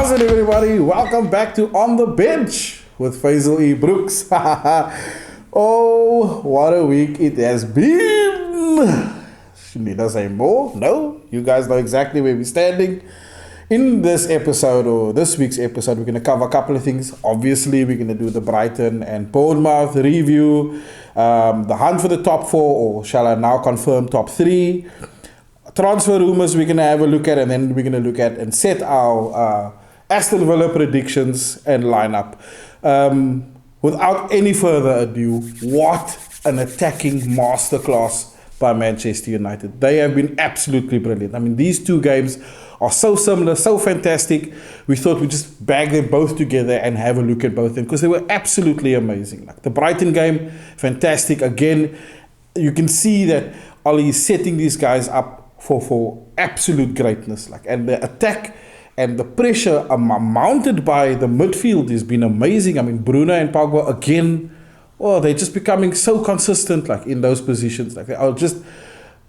How's it, everybody? Welcome back to On the Bench with Faisal E. Brooks. Oh, what a week it has been. Need I say more? No? You guys know exactly where we're standing. In this episode, or this week's episode, we're going to cover a couple of things. Obviously, we're going to do the Brighton and Bournemouth review, the hunt for the top four, or shall I now confirm top three. Transfer rumors we're going to have a look at, and then we're going to look at and set our Aston Villa predictions and lineup. Without any further ado, what an attacking masterclass by Manchester United. They have been absolutely brilliant. I mean, these two games are so similar, so fantastic. We thought we'd just bag them both together and have a look at both of them because they were absolutely amazing. Like the Brighton game, fantastic. Again, you can see that Ollie is setting these guys up for absolute greatness. And the attack and the pressure mounted by the midfield has been amazing. I mean, Bruno and Pogba again, they're just becoming so consistent in those positions. They are just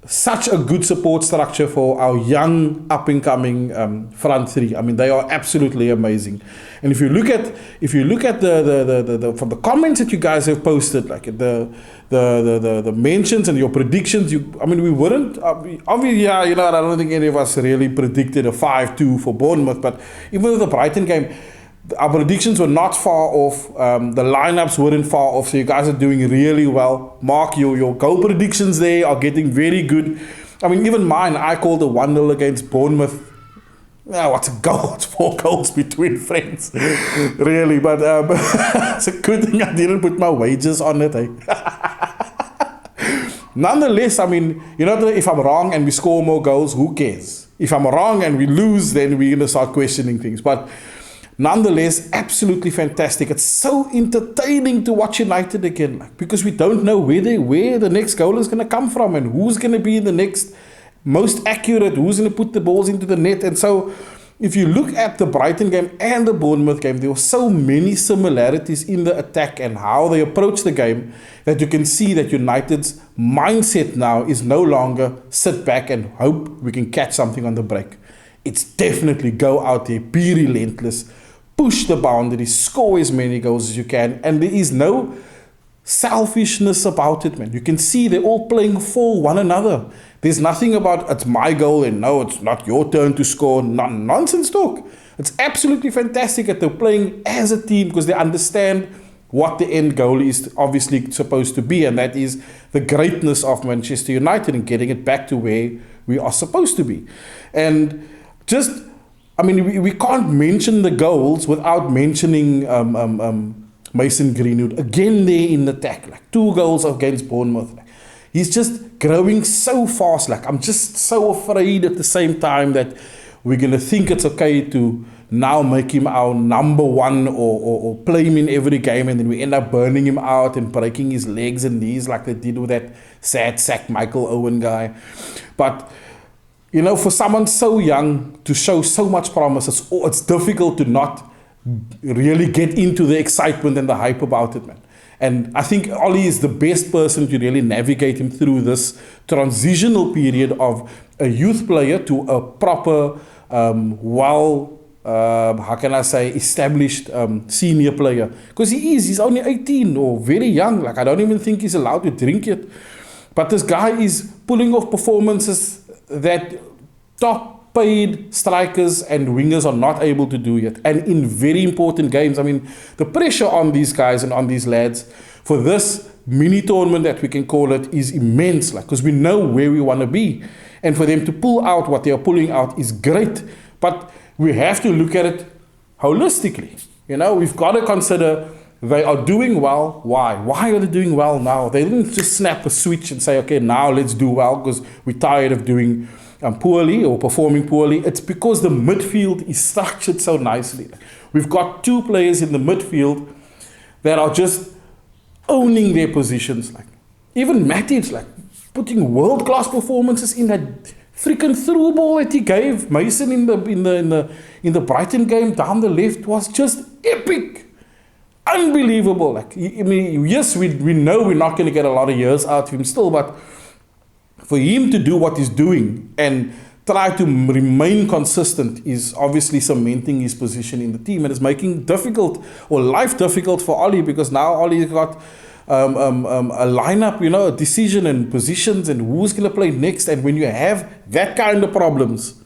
such a good support structure for our young up-and-coming front three. I mean, they are absolutely amazing. And if you look at the from the comments that you guys have posted, the mentions and your predictions, we weren't obviously, I don't think any of us really predicted a 5-2 for Bournemouth, but even with the Brighton game, our predictions were not far off. The lineups weren't far off. So you guys are doing really well. Mark, your goal predictions there are getting very good. I mean, even mine, I called a 1-0 against Bournemouth. What's a goal? It's 4 goals between friends. Really, but it's a good thing I didn't put my wages on it. Nonetheless, if I'm wrong and we score more goals, who cares? If I'm wrong and we lose, then we're going to start questioning things. But nonetheless, absolutely fantastic. It's so entertaining to watch United again, because we don't know where the next goal is going to come from and who's going to be the next most accurate, who's going to put the balls into the net. And so if you look at the Brighton game and the Bournemouth game, there were so many similarities in the attack and how they approach the game that you can see that United's mindset now is no longer sit back and hope we can catch something on the break. It's definitely go out there, be relentless, push the boundaries, score as many goals as you can, and there is no selfishness about it, man. You can see they're all playing for one another. There's nothing about it's my goal and no, it's not your turn to score. Nonsense talk. It's absolutely fantastic that they're playing as a team because they understand what the end goal is obviously supposed to be, and that is the greatness of Manchester United and getting it back to where we are supposed to be. And just, we can't mention the goals without mentioning Mason Greenwood again there in the attack, 2 goals against Bournemouth. He's just growing so fast. I'm just so afraid at the same time that we're going to think it's okay to now make him our number one or play him in every game, and then we end up burning him out and breaking his legs and knees like they did with that sad sack Michael Owen guy. But for someone so young to show so much promise, it's difficult to not really get into the excitement and the hype about it, man. And I think Ollie is the best person to really navigate him through this transitional period of a youth player to a proper, established senior player. Because he's only 18 or very young. I don't even think he's allowed to drink yet. But this guy is pulling off performances that top paid strikers and wingers are not able to do yet, and in very important games. The pressure on these guys and on these lads for this mini tournament that we can call it is immense, because we know where we want to be, and for them to pull out what they are pulling out is great, but we have to look at it holistically. We've got to consider they are doing well. Why are they doing well now? They didn't just snap a switch and say, okay, now let's do well because we're tired of doing poorly or performing poorly. It's because the midfield is structured so nicely. We've got 2 players in the midfield that are just owning their positions. Even Matic, putting world-class performances in that freaking through ball that he gave Mason in the Brighton game down the left was just epic. Unbelievable. Yes, we know we're not going to get a lot of years out of him still, but for him to do what he's doing and try to remain consistent is obviously cementing his position in the team, and it's making difficult or life difficult for Ollie, because now Ollie's got a lineup, a decision and positions and who's going to play next. And when you have that kind of problems,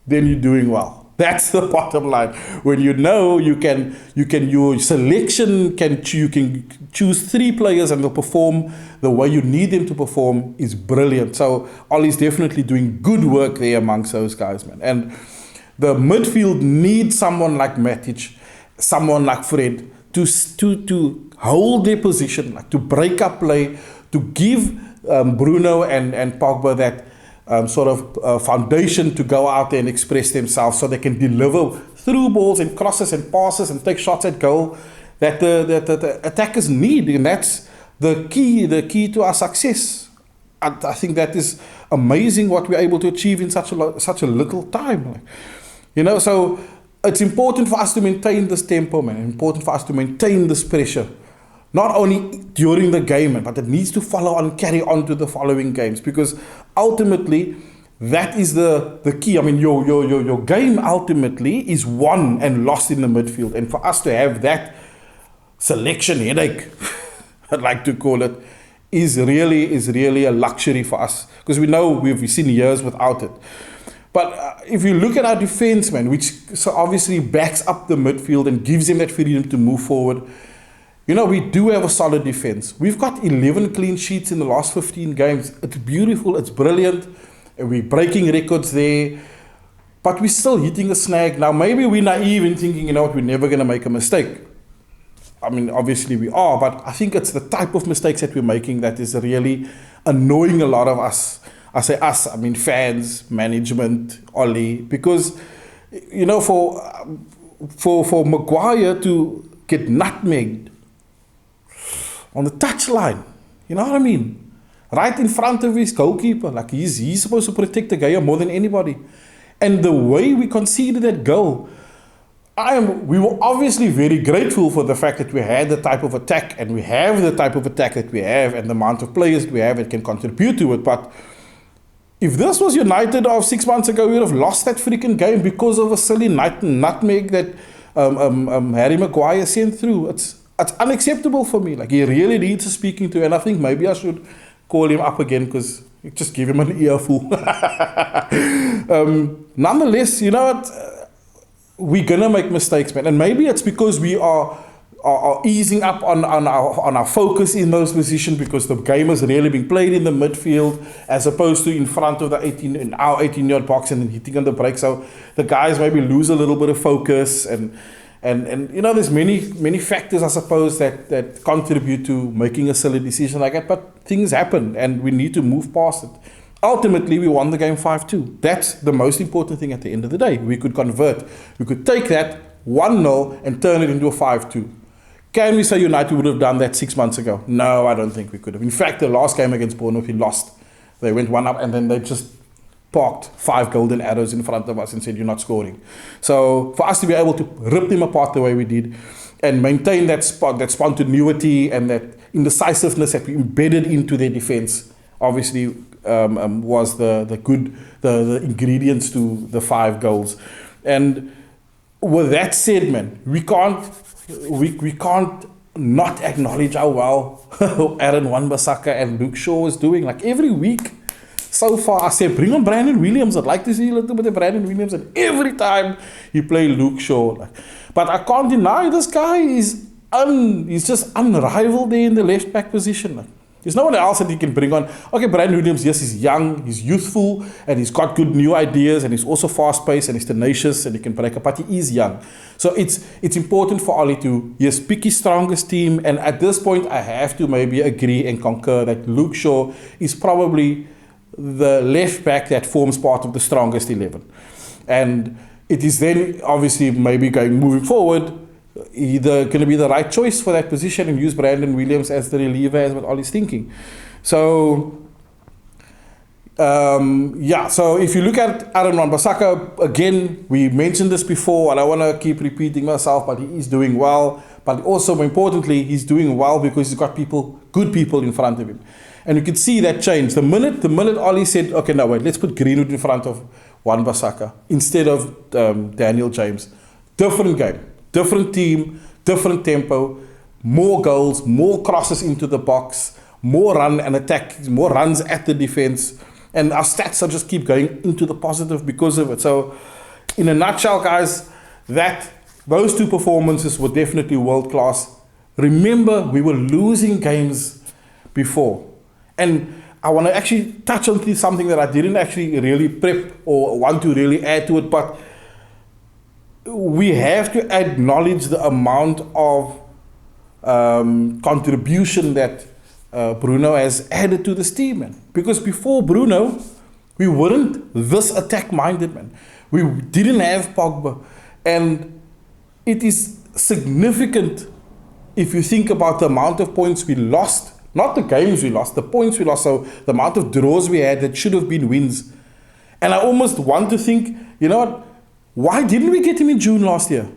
then you're doing well. That's the bottom line. When you know your selection you can choose 3 players and they'll perform the way you need them to perform is brilliant. So Ollie's definitely doing good work there amongst those guys, man. And the midfield needs someone like Matic, someone like Fred to hold their position, like to break up play, to give Bruno and Pogba that foundation to go out there and express themselves, so they can deliver through balls and crosses and passes and take shots at goal that the attackers need, and that's the key to our success. And I think that is amazing what we're able to achieve in such a little time. So it's important for us to maintain this tempo, man. It's important for us to maintain this pressure, not only during the game, but it needs to follow on, carry on to the following games, because ultimately that is the key. I mean, your game ultimately is won and lost in the midfield, and for us to have that selection headache, I'd like to call it, is really a luxury for us, because we know we've seen years without it. But if you look at our defense, man, which so obviously backs up the midfield and gives them that freedom to move forward, we do have a solid defense. We've got 11 clean sheets in the last 15 games. It's beautiful, it's brilliant, and we're breaking records there, but we're still hitting a snag. Now, maybe we're naive in thinking, we're never going to make a mistake. I mean, obviously we are, but I think it's the type of mistakes that we're making that is really annoying a lot of us. I say us, I mean fans, management, Ollie, because, for Maguire to get nutmegged on the touchline, you know what I mean? Right in front of his goalkeeper, like he's supposed to protect the guy more than anybody. And the way we conceded that goal, we were obviously very grateful for the fact that we had the type of attack, and we have the type of attack that we have, and the amount of players that we have that can contribute to it. But if this was United of 6 months ago, we would have lost that freaking game because of a silly nutmeg that Harry Maguire sent through. It's unacceptable for me. Like, he really needs a speaking to, and I think maybe I should call him up again, because just give him an earful. Nonetheless, you know what? We're gonna make mistakes, man, and maybe it's because we are easing up on our focus in those positions, because the game is really being played in the midfield as opposed to in front of the 18-yard box and then hitting on the break. So the guys maybe lose a little bit of focus, and there's many factors, I suppose, that contribute to making a silly decision like that. But things happen, and we need to move past it. Ultimately, we won the game 5-2. That's the most important thing at the end of the day. We could convert. We could take that 1-0 and turn it into a 5-2. Can we say United would have done that 6 months ago? No, I don't think we could have. In fact, the last game against Bournemouth, we lost. They went 1-up, and then they just parked 5 golden arrows in front of us and said, you're not scoring. So for us to be able to rip them apart the way we did and maintain that spontaneity and that indecisiveness that we embedded into their defense, obviously was the ingredients to the 5 goals. And with that said, man, we can't not acknowledge how well Aaron Wan-Bissaka and Luke Shaw is doing. Like, every week so far, I say, bring on Brandon Williams. I'd like to see a little bit of Brandon Williams, and every time he play Luke Shaw. But I can't deny this guy he's just unrivaled there in the left back position. There's no one else that he can bring on. Okay, Brandon Williams, yes, he's young, he's youthful, and he's got good new ideas, and he's also fast-paced, and he's tenacious, and he can break up, but he is young. So it's important for Ollie to, yes, pick his strongest team, and at this point, I have to maybe agree and concur that Luke Shaw is probably the left back that forms part of the strongest 11. And it is then, obviously, maybe moving forward, either going to be the right choice for that position and use Brandon Williams as the reliever, as what Ollie's thinking. So, so if you look at Aaron Wan-Bissaka, again, we mentioned this before, and I want to keep repeating myself, but he is doing well. But also, more importantly, he's doing well because he's got good people in front of him. And you could see that change. The minute Ollie said, okay, no, wait, let's put Greenwood in front of Wan-Bissaka instead of Daniel James. Different game, different team, different tempo, more goals, more crosses into the box, more run and attack, more runs at the defense. And our stats are just keep going into the positive because of it. So in a nutshell, guys, those two performances were definitely world class. Remember, we were losing games before. And I want to actually touch on something that I didn't actually really prep or want to really add to it, but we have to acknowledge the amount of contribution that Bruno has added to this team, man. Because before Bruno, we weren't this attack-minded, man. We didn't have Pogba. And it is significant if you think about the amount of points we lost. Not the games we lost, the points we lost. So the amount of draws we had that should have been wins. And I almost want to think, you know what? Why didn't we get him in June last year?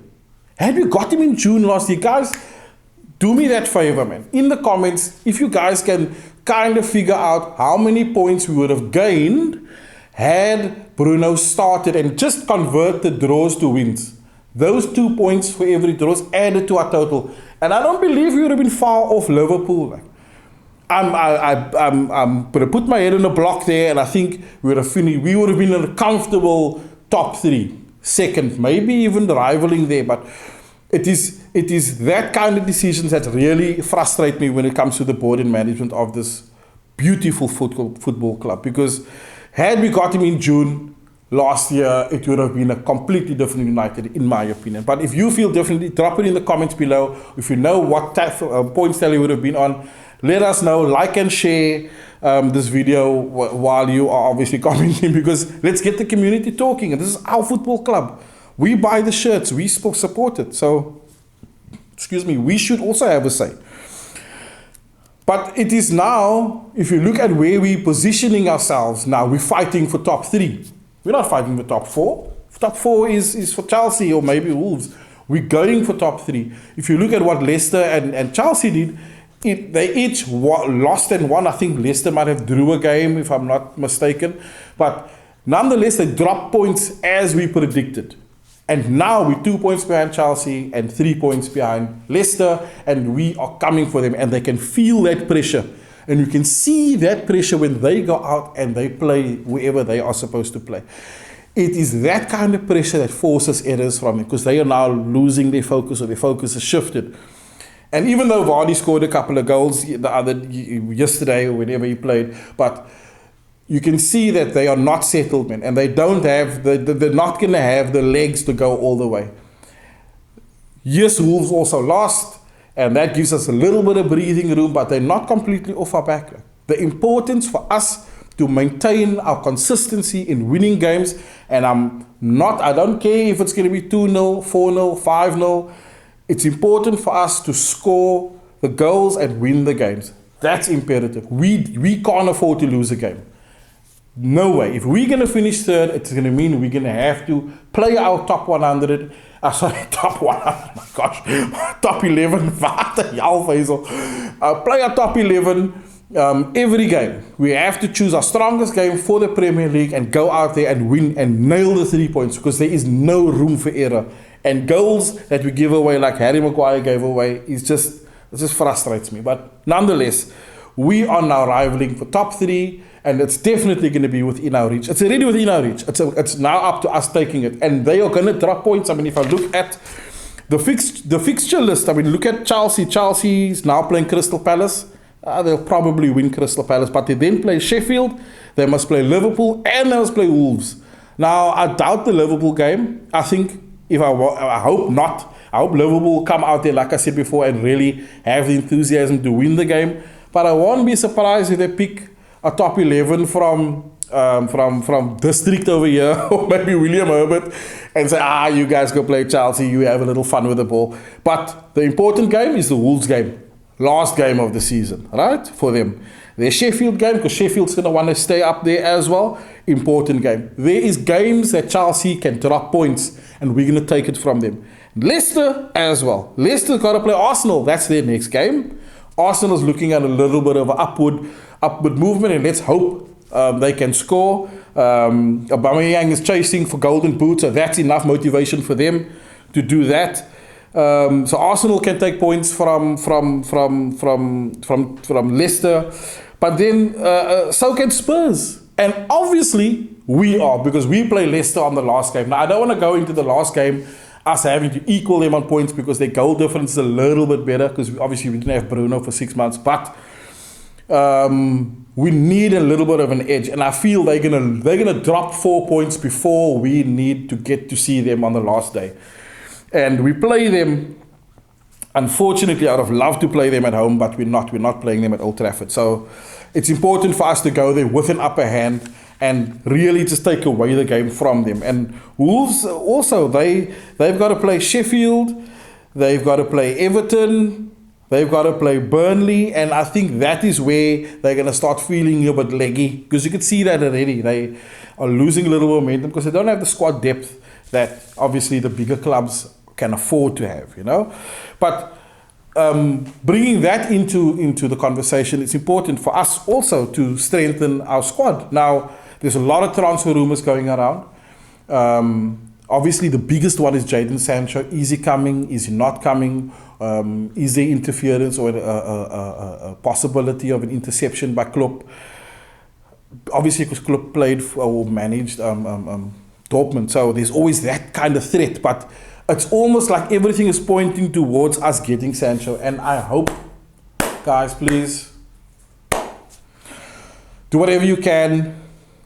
Had we got him in June last year, guys, do me that favor, man. In the comments, if you guys can kind of figure out how many points we would have gained had Bruno started and just convert the draws to wins. Those 2 points for every draws added to our total. And I don't believe we would have been far off Liverpool. Like, I'm going to put my head in a block there, and I think we would have finished. We would have been in a comfortable top 3, second, maybe even rivaling there. But it is that kind of decisions that really frustrate me when it comes to the board and management of this beautiful football club. Because had we got him in June last year, it would have been a completely different United, in my opinion. But if you feel differently, drop it in the comments below. If you know what points tally would have been on, let us know. Like and share this video while you are obviously commenting, because let's get the community talking. And this is our football club. We buy the shirts. We support it. So, excuse me, we should also have a say. But it is now, if you look at where we're positioning ourselves now, we're fighting for top 3. We're not fighting for top 4. Top 4 is for Chelsea or maybe Wolves. We're going for top 3. If you look at what Leicester and Chelsea did, they each lost and won. I think Leicester might have drew a game, if I'm not mistaken. But nonetheless, they dropped points as we predicted. And now we're 2 points behind Chelsea and 3 points behind Leicester. And we are coming for them. And they can feel that pressure. And you can see that pressure when they go out and they play wherever they are supposed to play. It is that kind of pressure that forces errors from them, because they are now losing their focus, or their focus has shifted. And even though Vardy scored a couple of goals yesterday or whenever he played, but you can see that they are not settled, man, and they don't have they're not going to have the legs to go all the way. Yes, Wolves also lost, and that gives us a little bit of breathing room, but they're not completely off our back. The importance for us to maintain our consistency in winning games, and I don't care if it's going to be 2-0, 4-0, 5-0. It's important for us to score the goals and win the games. That's imperative. We can't afford to lose a game. No way. If we're going to finish third, it's going to mean we're going to have to play our top 100. Top 100. My gosh. Top 11. Play our top 11 every game. We have to choose our strongest game for the Premier League and go out there and win and nail the 3 points, because there is no room for error. And goals that we give away, like Harry Maguire gave away, it just frustrates me. But nonetheless, we are now rivaling for top 3, and it's definitely going to be within our reach. It's already within our reach. It's now up to us taking it. And they are going to drop points. I mean, if I look at the fixture list, I mean, look at Chelsea. Chelsea's now playing Crystal Palace. They'll probably win Crystal Palace, but they then play Sheffield. They must play Liverpool, and they must play Wolves. Now, I doubt the Liverpool game. I think, I hope not. I hope Liverpool will come out there, like I said before, and really have the enthusiasm to win the game. But I won't be surprised if they pick a top 11 from district over here, or maybe William Herbert, and say, you guys go play Chelsea, you have a little fun with the ball. But the important game is the Wolves game. Last game of the season, right, for them. Their Sheffield game, because Sheffield's going to want to stay up there as well. Important game. There is games that Chelsea can drop points, and we're going to take it from them. Leicester as well. Leicester's got to play Arsenal. That's their next game. Arsenal's looking at a little bit of an upward movement, and let's hope they can score. Aubameyang is chasing for golden boot, so that's enough motivation for them to do that. So Arsenal can take points from Leicester, but then so can Spurs, and obviously we are, because we play Leicester on the last game. Now I don't want to go into the last game us having to equal them on points because their goal difference is a little bit better, because obviously we didn't have Bruno for 6 months, but we need a little bit of an edge, and I feel they're gonna drop 4 points before we need to get to see them on the last day. And we play them, unfortunately, I would have loved to play them at home, but we're not playing them at Old Trafford. So it's important for us to go there with an upper hand and really just take away the game from them. And Wolves also, they've got to play Sheffield, they've got to play Everton, they've got to play Burnley, and I think that is where they're going to start feeling a bit leggy, because you can see that already. They are losing a little momentum because they don't have the squad depth that obviously the bigger clubs can afford to have, you know. But bringing that into the conversation, it's important for us also to strengthen our squad. Now, there's a lot of transfer rumors going around. Obviously, the biggest one is Jadon Sancho. Is he coming? Is he not coming? Is there interference or a possibility of an interception by Klopp? Obviously, because Klopp played or managed Dortmund, so there's always that kind of threat. But it's almost like everything is pointing towards us getting Sancho. And I hope, guys, please, do whatever you can.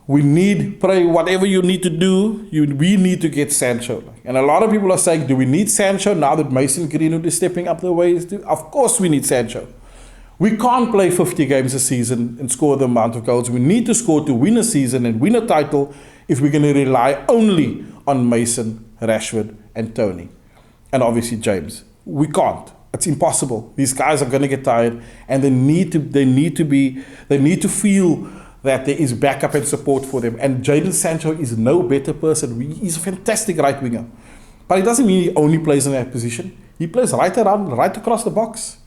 Pray whatever you need to do. We need to get Sancho. And a lot of people are saying, do we need Sancho now that Mason Greenwood is stepping up the way he's doing? Of course we need Sancho. We can't play 50 games a season and score the amount of goals we need to score to win a season and win a title if we're going to rely only on Mason, Rashford, and Tony. And obviously James. We can't. It's impossible. These guys are going to get tired, and they need to feel that there is backup and support for them. And Jadon Sancho is no better person. He's a fantastic right winger. But it doesn't mean he only plays in that position. He plays right across the box.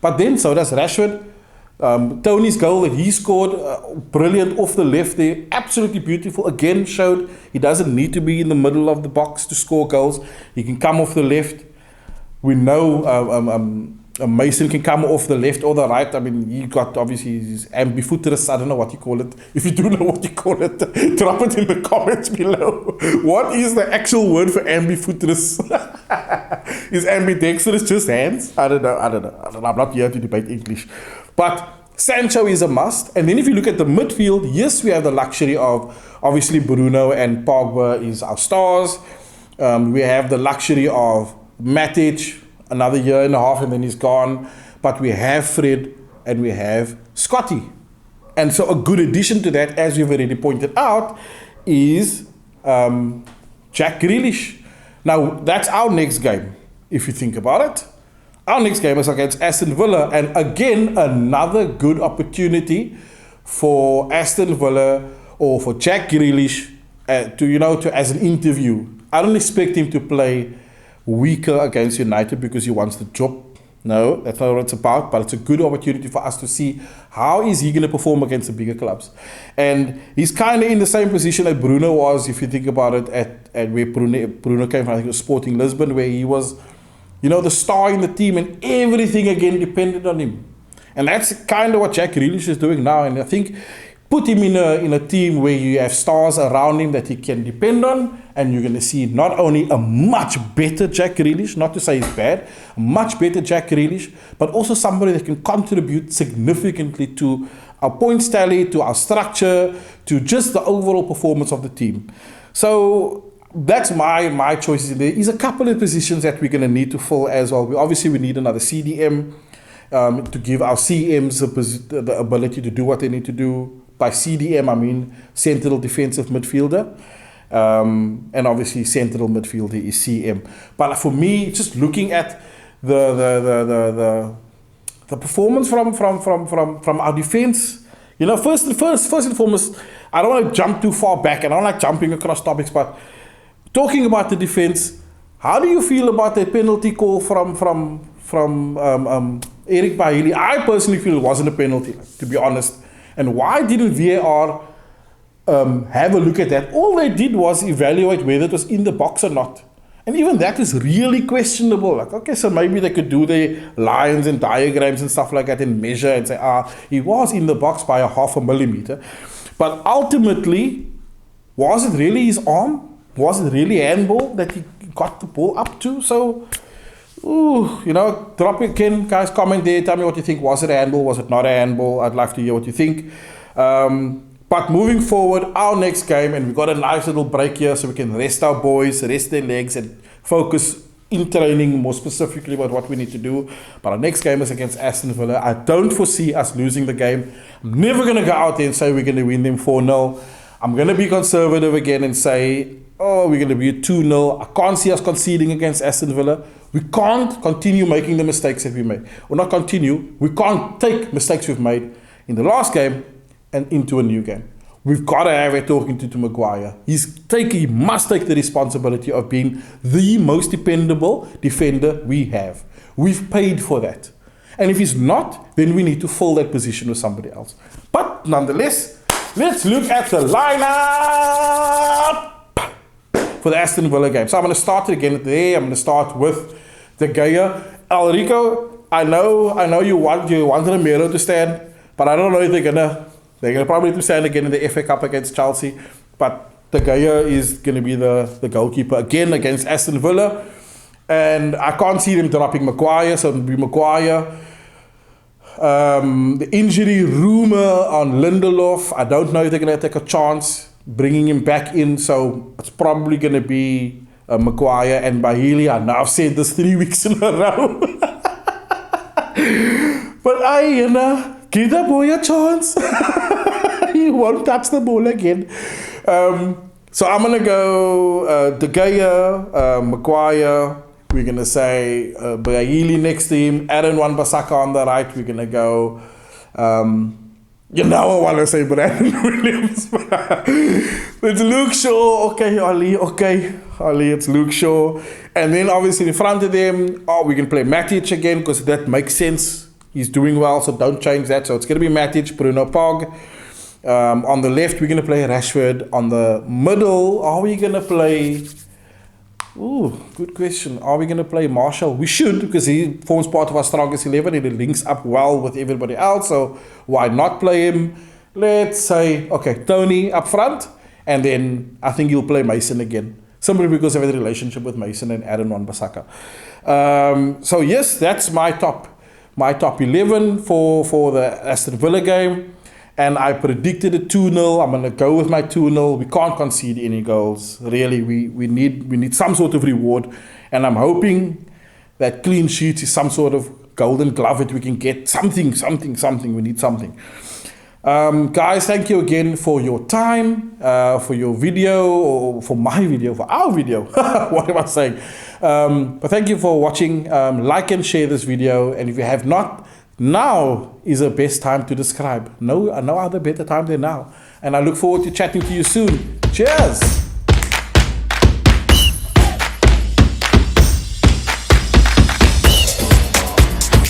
But then so does Rashford. Tony's goal that he scored, brilliant off the left there, absolutely beautiful. Again, showed he doesn't need to be in the middle of the box to score goals. He can come off the left. We know Mason can come off the left or the right. I mean, he got obviously his ambidextrous. I don't know what you call it. If you do know what you call it, drop it in the comments below. What is the actual word for ambidextrous? Is ambidextrous just hands? I don't know. I'm not here to debate English. But Sancho is a must. And then if you look at the midfield, yes, we have the luxury of obviously Bruno and Pogba is our stars. We have the luxury of Matic, another year and a half and then he's gone. But we have Fred and we have Scotty. And so a good addition to that, as we've already pointed out, is Jack Grealish. Now, that's our next game, if you think about it. Our next game is against Aston Villa. And again, another good opportunity for Aston Villa or for Jack Grealish to as an interview. I don't expect him to play weaker against United because he wants the job. No, that's not what it's about, but it's a good opportunity for us to see how is he going to perform against the bigger clubs. And he's kind of in the same position that Bruno was, if you think about it, at where Bruno came from. I think it was Sporting Lisbon, where he was, the star in the team and everything again depended on him. And that's kind of what Jack Grealish is doing now. And I think put him in a team where you have stars around him that he can depend on, and you're going to see not only a much better Jack Grealish, not to say he's bad, a much better Jack Grealish, but also somebody that can contribute significantly to our points tally, to our structure, to just the overall performance of the team. So that's my choices. There is a couple of positions that we're going to need to fill as well. Obviously, we need another CDM to give our CMs the ability to do what they need to do. By CDM, I mean central defensive midfielder. And obviously central midfielder is CM. But for me, just looking at the performance from our defense, first and foremost, I don't want to jump too far back, and I don't like jumping across topics, but talking about the defense, how do you feel about that penalty call from Eric Bailly? I personally feel it wasn't a penalty, to be honest. And why didn't VAR have a look at that? All they did was evaluate whether it was in the box or not. And even that is really questionable. Like, okay, so maybe they could do their lines and diagrams and stuff like that and measure and say, he was in the box by a 0.5 millimeter. But ultimately, was it really his arm? Was it really handball that he got the ball up to? So, drop it again, guys, comment there, tell me what you think. Was it a handball? Was it not a handball? I'd love to hear what you think. But moving forward, our next game, and we've got a nice little break here so we can rest our boys, rest their legs, and focus in training more specifically about what we need to do. But our next game is against Aston Villa. I don't foresee us losing the game. I'm never going to go out there and say we're going to win them 4-0. I'm going to be conservative again and say, we're going to be 2-0. I can't see us conceding against Aston Villa. We can't continue making the mistakes that we made. Or not continue, we can't take mistakes we've made in the last game and into a new game. We've got to have it talking to Maguire. He must take the responsibility of being the most dependable defender we have. We've paid for that. And if he's not, then we need to fill that position with somebody else. But nonetheless, let's look at the lineup for the Aston Villa game. So I'm going to start it again there. I'm going to start with De Gea. Alrico, I know you want Romero to stand, but I don't know if they're going to probably to stand again in the FA Cup against Chelsea. But De Gea is going to be the goalkeeper again against Aston Villa. And I can't see them dropping Maguire, so it'll be Maguire. The injury rumor on Lindelof, I don't know if they're going to take a chance bringing him back in, so it's probably going to be Maguire and Bailey. I know I've said this 3 weeks in a row. But give that boy a chance. He won't touch the ball again. So I'm going to go De Gea, Maguire. We're going to say Bailey next to him. Aaron Wan-Bissaka on the right. We're going to go... I want to say Brandon Williams. It's Luke Shaw. Okay, Ollie, it's Luke Shaw. And then obviously in front of them, we can play Matic again because that makes sense. He's doing well, so don't change that. So it's going to be Matic, Bruno Pog. On the left, we're going to play Rashford. On the middle, are we going to play... good question. Are we going to play Marshall? We should, because he forms part of our strongest 11 and he links up well with everybody else. So why not play him? Let's say, Tony up front. And then I think he'll play Mason again. Simply because I have a relationship with Mason and Aaron Wan-Bissaka. So yes, that's my top 11 for the Aston Villa game. And I predicted a 2-0. I'm going to go with my 2-0. We can't concede any goals. Really, we need some sort of reward. And I'm hoping that clean sheet is some sort of golden glove that we can get. Something. We need something. Guys, thank you again for your time, for your video, or for my video, for our video. What am I saying? But thank you for watching. Like and share this video. And if you have not, now is the best time to subscribe. No other better time than now. And I look forward to chatting to you soon. Cheers!